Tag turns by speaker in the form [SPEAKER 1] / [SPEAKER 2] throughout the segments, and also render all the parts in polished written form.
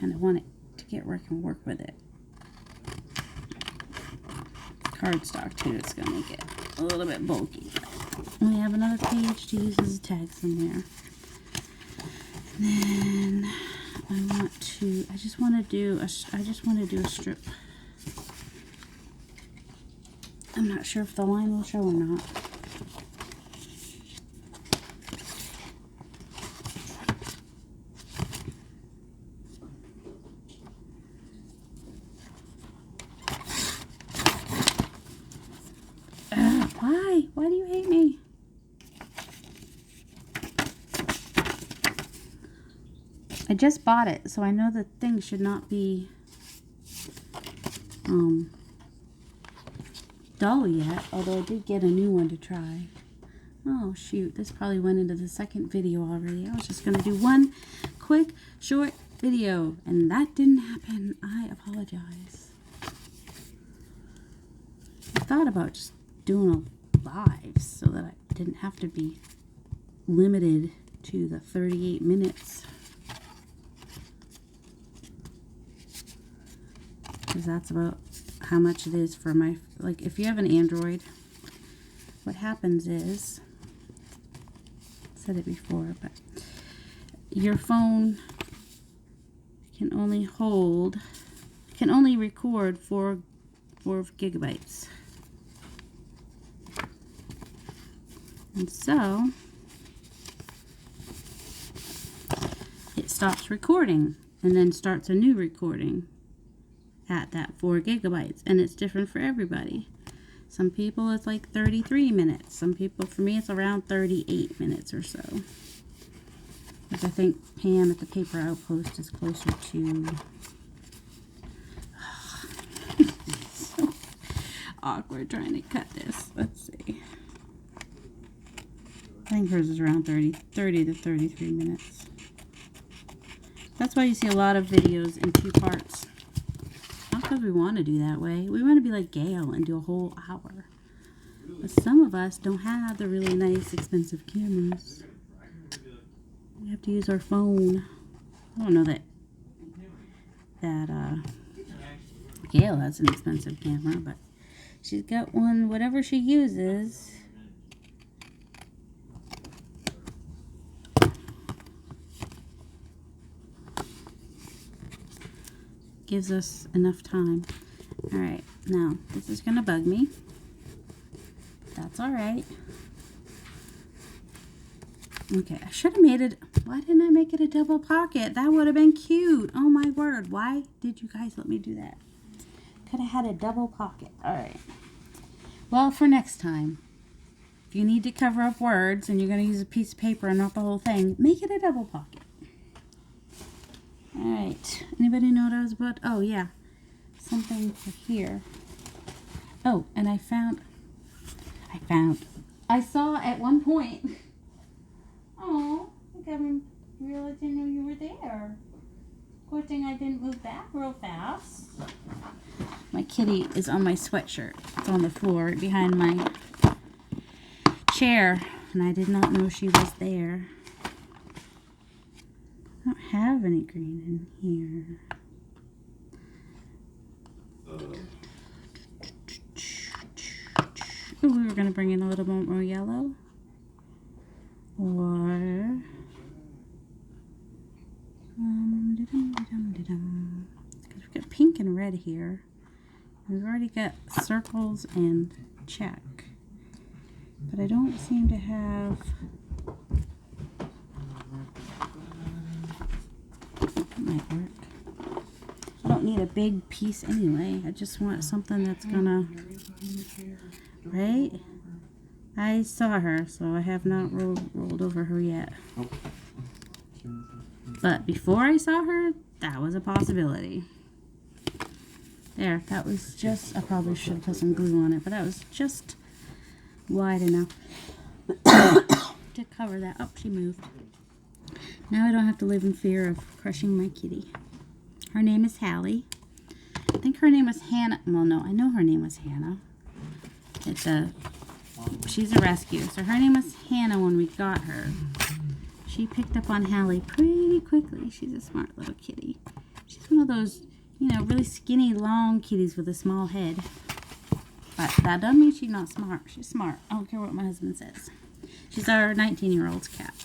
[SPEAKER 1] kind of want it to get where I can work with it. Cardstock too, it's going to make it a little bit bulky. We have another page to use as a tag somewhere. And then I just want to do a strip. I'm not sure if the line will show or not. Why? Why do you hate me? I just bought it, so I know the thing should not be dull yet, although I did get a new one to try. Oh shoot, this probably went into the second video already. I was just going to do one quick, short video, and that didn't happen. I apologize. I thought about just doing a live so that I didn't have to be limited to the 38 minutes. Because that's about how much it is for my, like, if you have an Android, what happens is, I said it before, but your phone can only record 4 gigabytes. And so it stops recording and then starts a new recording at that 4 gigabytes, and it's different for everybody. Some people it's like 33 minutes. Some people, for me, it's around 38 minutes or so. Which I think Pam at the Paper Outpost is closer to. So awkward trying to cut this. Let's see. I think hers is around 30 to 33 minutes. That's why you see a lot of videos in 2 parts. Not because we want to do that way. We want to be like Gail and do a whole hour. But some of us don't have the really nice, expensive cameras. We have to use our phone. I don't know that Gail has an expensive camera, but she's got one, whatever she uses. Gives us enough time. Alright, now this is going to bug me. That's alright. Okay, I should have made it. Why didn't I make it a double pocket? That would have been cute. Oh my word. Why did you guys let me do that? Could have had a double pocket. Alright. Well, for next time, if you need to cover up words and you're going to use a piece of paper and not the whole thing, make it a double pocket. Alright, anybody know what I was about? Oh, yeah, something for here. Oh, and I saw at one point, oh, I didn't realize I knew you were there. Good thing I didn't move back real fast. My kitty is on my sweatshirt. It's on the floor right behind my chair, and I did not know she was there. I don't have any green in here. Ooh, we were going to bring in a little bit more yellow. Or... because we've got pink and red here. We've already got circles and check. But I don't seem to have... That might work. I don't need a big piece anyway. I just want something that's gonna... Right? I saw her, so I have not rolled over her yet. But before I saw her, that was a possibility. There, that was just... I probably should have put some glue on it, but that was just wide enough to cover that. Oh, she moved. Now I don't have to live in fear of crushing my kitty. Her name is Hallie. I think her name was Hannah. Well, no, I know her name was Hannah. She's a rescue. So her name was Hannah when we got her. She picked up on Hallie pretty quickly. She's a smart little kitty. She's one of those, you know, really skinny, long kitties with a small head. But that doesn't mean she's not smart. She's smart. I don't care what my husband says. She's our 19-year-old's cat.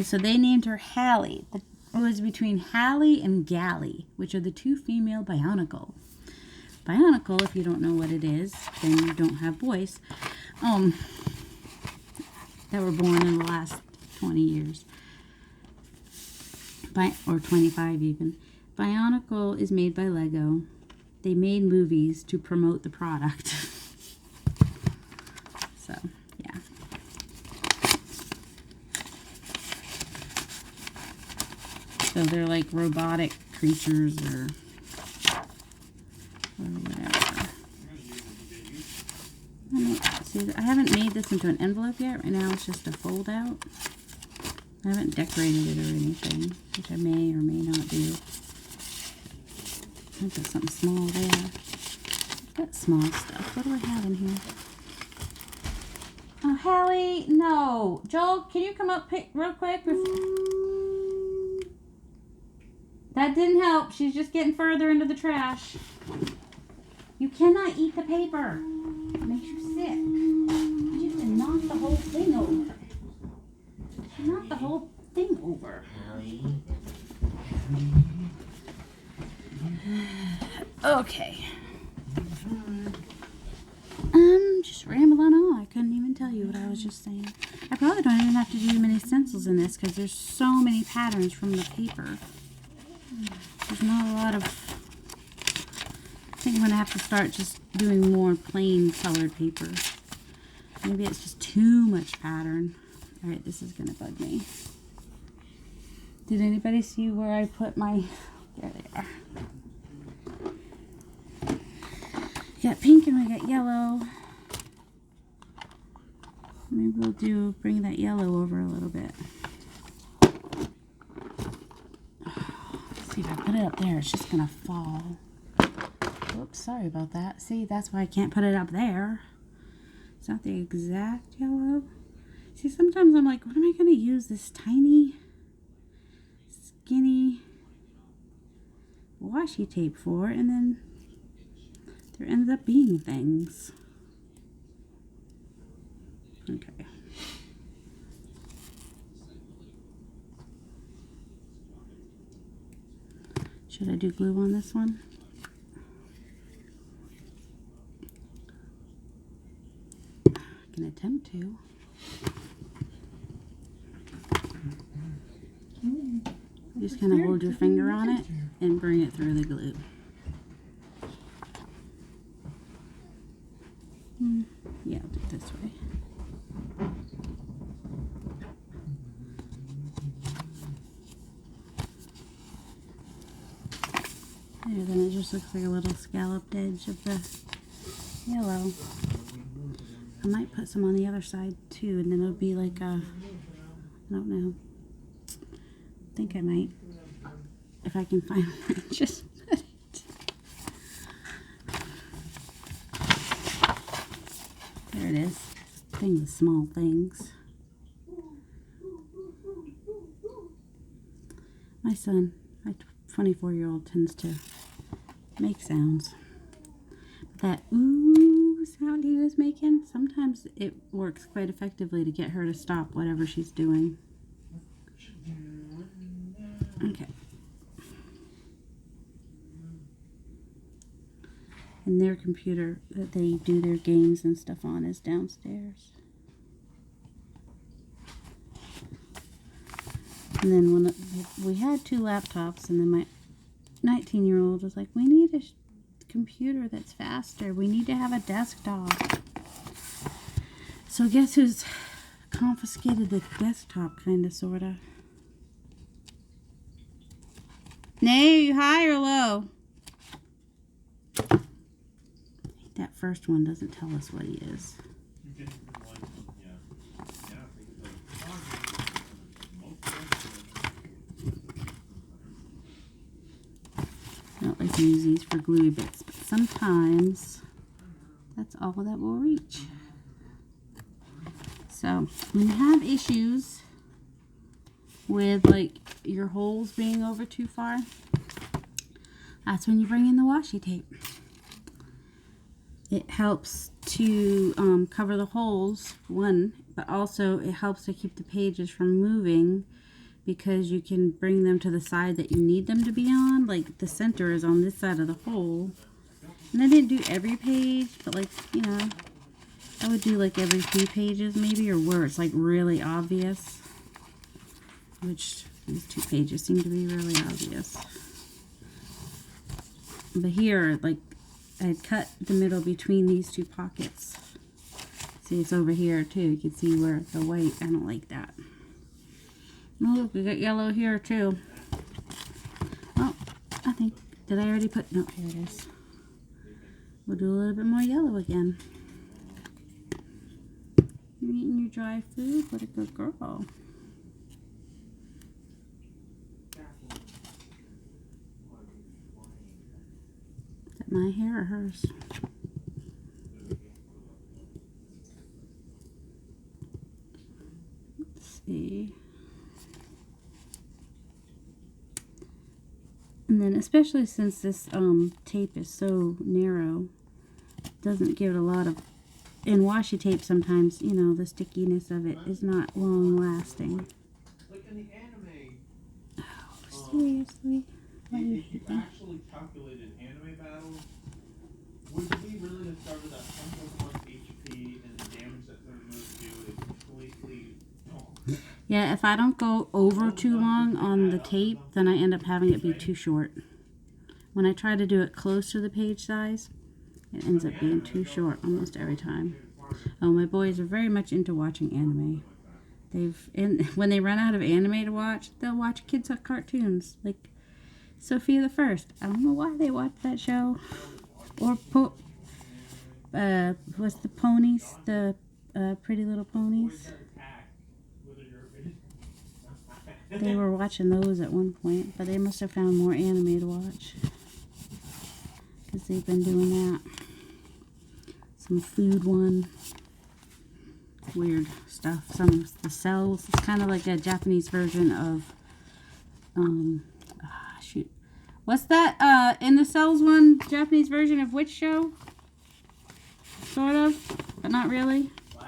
[SPEAKER 1] So they named her Hallie. It was between Hallie and Gally, which are the two female Bionicle. Bionicle, if you don't know what it is, then you don't have boys. That were born in the last 20 years. Or 25 even. Bionicle is made by Lego. They made movies to promote the product. So, yeah. So they're like robotic creatures or whatever. I haven't made this into an envelope yet. Right now it's just a fold out. I haven't decorated it or anything, which I may or may not do. I put something small there. I've got small stuff. What do I have in here? Oh, Hallie, no. Joel, can you come up real quick? That didn't help. She's just getting further into the trash. You cannot eat the paper. It makes you sick. You have to knock the whole thing over. Knock the whole thing over. Okay. I'm just rambling on. I couldn't even tell you what I was just saying. I probably don't even have to do many stencils in this because there's so many patterns from the paper. There's not a lot of... I think I'm going to have to start just doing more plain colored paper. Maybe it's just too much pattern. Alright, this is going to bug me. Did anybody see where I put my... There they are. We got pink and we got yellow. Maybe we'll bring that yellow over a little bit. See, if I put it up there, it's just going to fall. Oops, sorry about that. See, that's why I can't put it up there. It's not the exact yellow. See, sometimes I'm like, what am I going to use this tiny, skinny washi tape for? And then there ends up being things. Okay. Should I do glue on this one? I can attempt to. You just kind of hold your finger on it and bring it through the glue. Yeah, I'll do it this way. There, then it just looks like a little scalloped edge of the yellow. I might put some on the other side too, and then it'll be like a, I don't know. I think I might, if I can find one, just put it. There it is. Thing with small things. My son, my 24-year-old, tends to make sounds. That ooh sound he was making, sometimes it works quite effectively to get her to stop whatever she's doing. Okay. And their computer that they do their games and stuff on is downstairs. And then when we had 2 laptops, and then my 19-year-old was like, we need a computer that's faster. We need to have a desktop. So guess who's confiscated the desktop, kind of, sort of. Nay, are you high or low? That first one doesn't tell us what he is. I don't like to use these for gluey bits, but sometimes that's all that will reach. So when you have issues with like your holes being over too far, that's when you bring in the washi tape. It helps to cover the holes, one, but also it helps to keep the pages from moving because you can bring them to the side that you need them to be on. Like the center is on this side of the hole. And I didn't do every page, but like, you know, I would do like every few pages maybe, or where it's like really obvious. Which these 2 pages seem to be really obvious. But here, like, I had cut the middle between these 2 pockets. See, it's over here too. You can see where the white, I don't like that. Oh, look, we got yellow here too. Oh, I think, did I already put, no, here it is. We'll do a little bit more yellow again. You're eating your dry food? What a good girl. Is that my hair or hers? Let's see. And then especially since this tape is so narrow, it doesn't give it a lot of, and washi tape sometimes, you know, the stickiness of it is not long lasting.
[SPEAKER 2] Like in the anime,
[SPEAKER 1] Oh, seriously?
[SPEAKER 2] if you actually calculated anime battles, would we really have started at 1.1 HP and the damage that certain moves do is completely gone?
[SPEAKER 1] Yeah, if I don't go over too long on the tape, then I end up having it be too short. When I try to do it close to the page size, it ends up being too short almost every time. Oh, my boys are very much into watching anime. When they run out of anime to watch, they'll watch kids' cartoons like Sophia the First. I don't know why they watch that show. Or what's the ponies? The Pretty Little Ponies. They were watching those at one point, but they must have found more anime to watch because they've been doing that. Some food one. Weird stuff. Some of the cells. It's kind of like a Japanese version of shoot. What's that in the cells one? Japanese version of which show? Sort of, but not really.
[SPEAKER 2] What?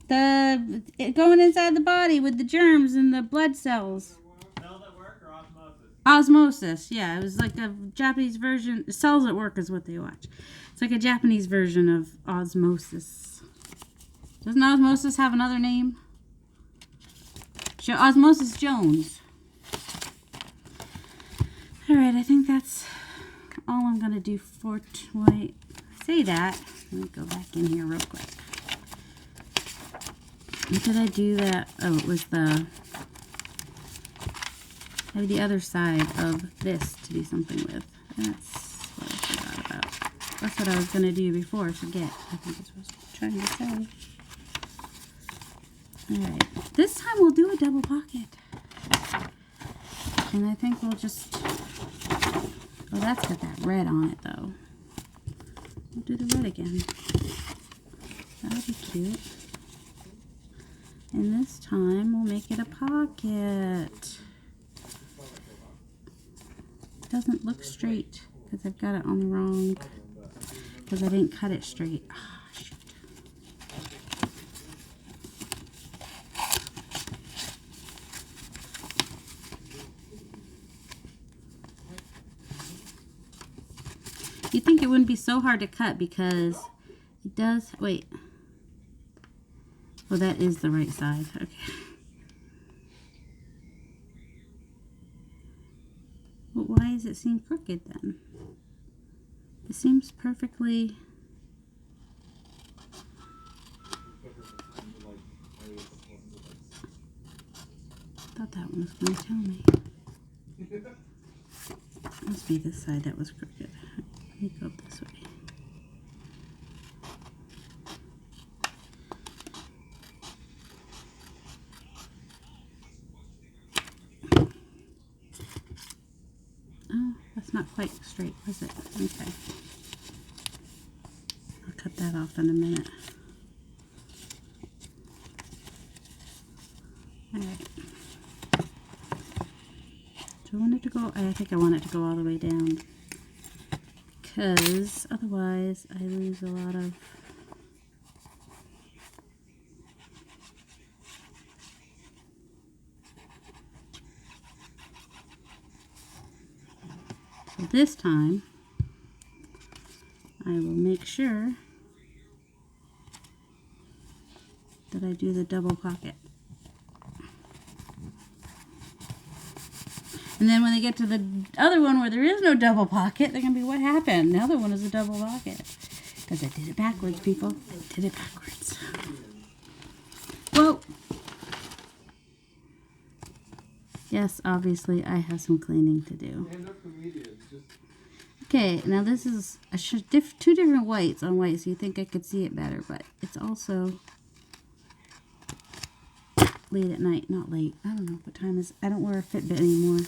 [SPEAKER 2] I don't know.
[SPEAKER 1] Going inside the body with the germs and the blood cells.
[SPEAKER 2] Cells at work or osmosis?
[SPEAKER 1] Osmosis, yeah. It was like a Japanese version. Cells at Work is what they watch. It's like a Japanese version of Osmosis. Doesn't Osmosis have another name? Osmosis Jones. Alright, I think that's all I'm going to do for tonight. Say that. Let me go back in here real quick. What did I do that? Oh, it was I have the other side of this to do something with. That's what I forgot about. That's what I was going to do before I forget. I think that's what I was trying to say. Alright. This time we'll do a double pocket. And I think we'll just... Oh, that's got that red on it, though. We'll do the red again. That'll be cute. And this time we'll make it a pocket. It doesn't look straight because I've got it on the wrong, because I didn't cut it straight. Ah, shoot. You'd think it wouldn't be so hard to cut because it does, wait. Well, that is the right side. Okay. Well, why does it seem crooked then? It seems perfectly... I thought that one was going to tell me. Must be this side that was crooked. Let me go this way. Oh, that's not quite straight, was it? Okay. I'll cut that off in a minute. Alright. Do I want it to go? I think I want it to go all the way down. Because otherwise I lose a lot of... So this time, I will make sure that I do the double pocket. And then when they get to the other one where there is no double pocket, they're going to be, what happened? The other one is a double pocket. Because I did it backwards, people. I did it backwards. Whoa! Yes, obviously I have some cleaning to do. Okay, now this is two different whites on white, so you think I could see it better, but it's also late at night. Not late. I don't know what time is. I don't wear a Fitbit anymore.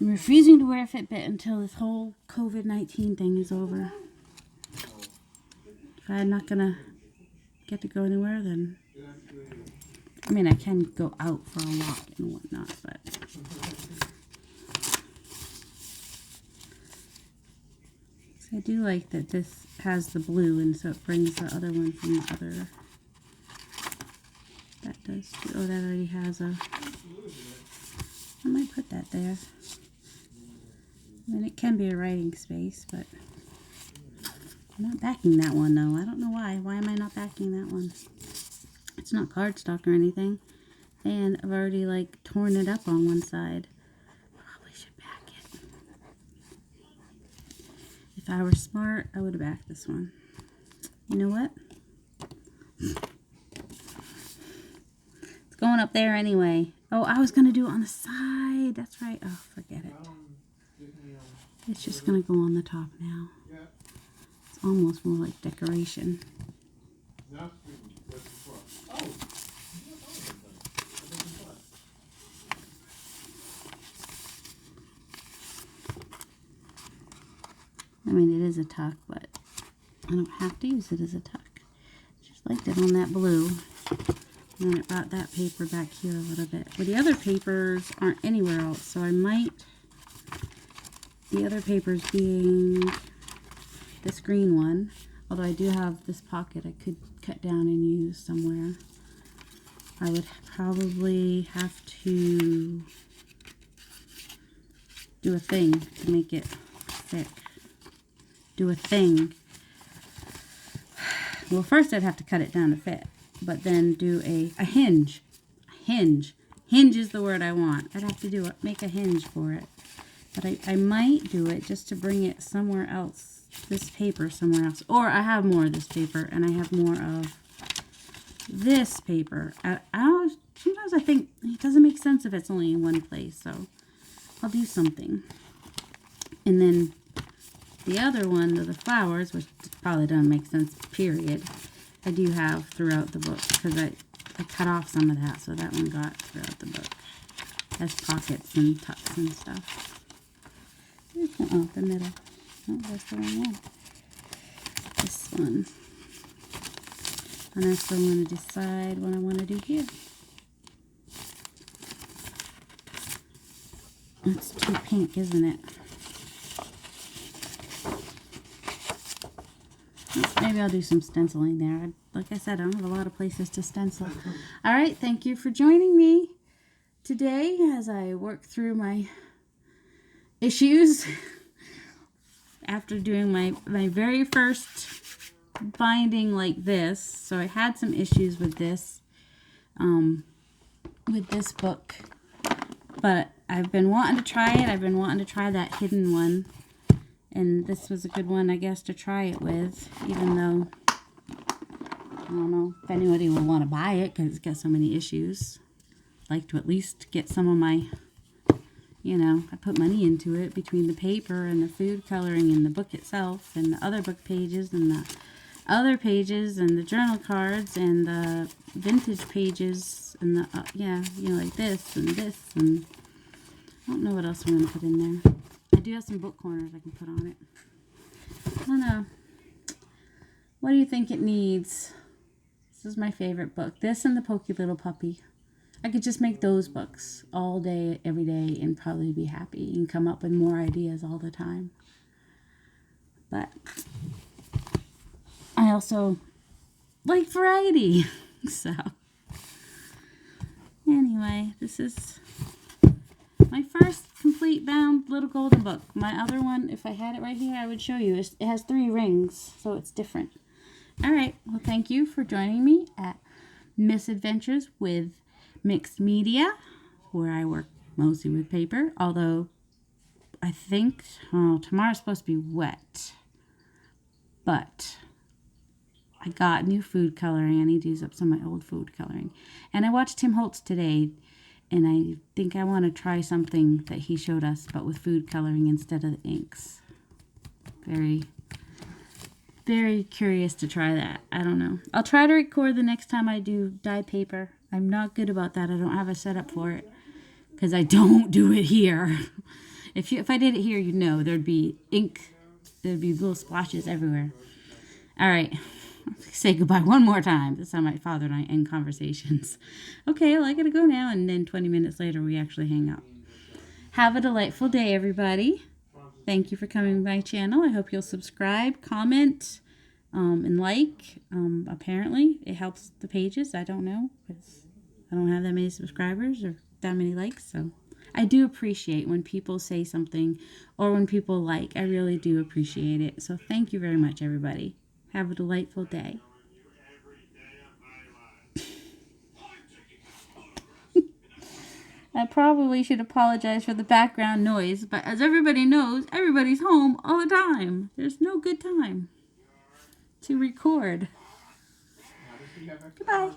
[SPEAKER 1] I'm refusing to wear a Fitbit until this whole COVID-19 thing is over. If I'm not gonna get to go anywhere, then I mean I can go out for a walk and whatnot, but I do like that this has the blue, and so it brings the other one from the other. That does too. Oh, that already has a... I might put that there. I mean, it can be a writing space, but I'm not backing that one, though. I don't know why. Why am I not backing that one? It's not cardstock or anything. And I've already, like, torn it up on one side. Probably should back it. If I were smart, I would have backed this one. You know what? It's going up there anyway. Oh, I was going to do it on the side. That's right. Oh, forget it. It's just going to go on the top now. It's almost more like decoration. I mean, it is a tuck, but I don't have to use it as a tuck. Just liked it on that blue. And then it brought that paper back here a little bit. But the other papers aren't anywhere else, so I might... The other papers being this green one. Although I do have this pocket I could cut down and use somewhere. I would probably have to do a thing to make it thick. Do a thing. Well, first I'd have to cut it down to fit. But then do a hinge. A hinge. Hinge is the word I want. I'd have to do it, make a hinge for it. But I might do it just to bring it somewhere else. This paper somewhere else. Or I have more of this paper and I have more of this paper. Sometimes I think it doesn't make sense if it's only in one place. So I'll do something. And then the other one, the flowers, which probably doesn't make sense, period. I do have throughout the book because I cut off some of that, so that one got throughout the book. Has pockets and tucks and stuff. Oh, the middle. Oh, that's the wrong one. This one. And I still want to decide what I want to do here. It's too pink, isn't it? Maybe I'll do some stenciling there. Like I said, I don't have a lot of places to stencil. All right, thank you for joining me today as I work through my issues after doing my very first binding like this. So I had some issues with this book, but I've been wanting to try it. I've been wanting to try that hidden one. And this was a good one, I guess, to try it with, even though, I don't know if anybody will want to buy it because it's got so many issues. I'd like to at least get some of my, you know, I put money into it between the paper and the food coloring and the book itself and the other book pages and the other pages and the journal cards and the vintage pages and the, yeah, you know, like this and I don't know what else I'm going to put in there. I do have some book corners I can put on it. I don't know. What do you think it needs? This is my favorite book. This and the Pokey Little Puppy. I could just make those books all day, every day, and probably be happy and come up with more ideas all the time. But I also like variety. So, anyway, this is my first complete bound little golden book. My other one, if I had it right here, I would show you. It has 3 rings, so it's different. All right. Well, thank you for joining me at Misadventures with Mixed Media, where I work mostly with paper, although I think tomorrow's supposed to be wet. But I got new food coloring. I need to use up some of my old food coloring. And I watched Tim Holtz today, and I think I want to try something that he showed us, but with food coloring instead of the inks. Very, very curious to try that. I don't know. I'll try to record the next time I do dye paper. I'm not good about that. I don't have a setup for it because I don't do it here. If I did it here, you'd know there'd be ink. There'd be little splashes everywhere. All right. Say goodbye one more time. This is how my father and I end conversations. Okay, well, I gotta go now, and then 20 minutes later, we actually hang up. Have a delightful day, everybody. Thank you for coming to my channel. I hope you'll subscribe, comment, and like. Apparently, it helps the pages. I don't know, because I don't have that many subscribers or that many likes, so I do appreciate when people say something or when people like. I really do appreciate it. So thank you very much, everybody. Have a delightful day. I probably should apologize for the background noise, but as everybody knows, everybody's home all the time. There's no good time to record. Goodbye.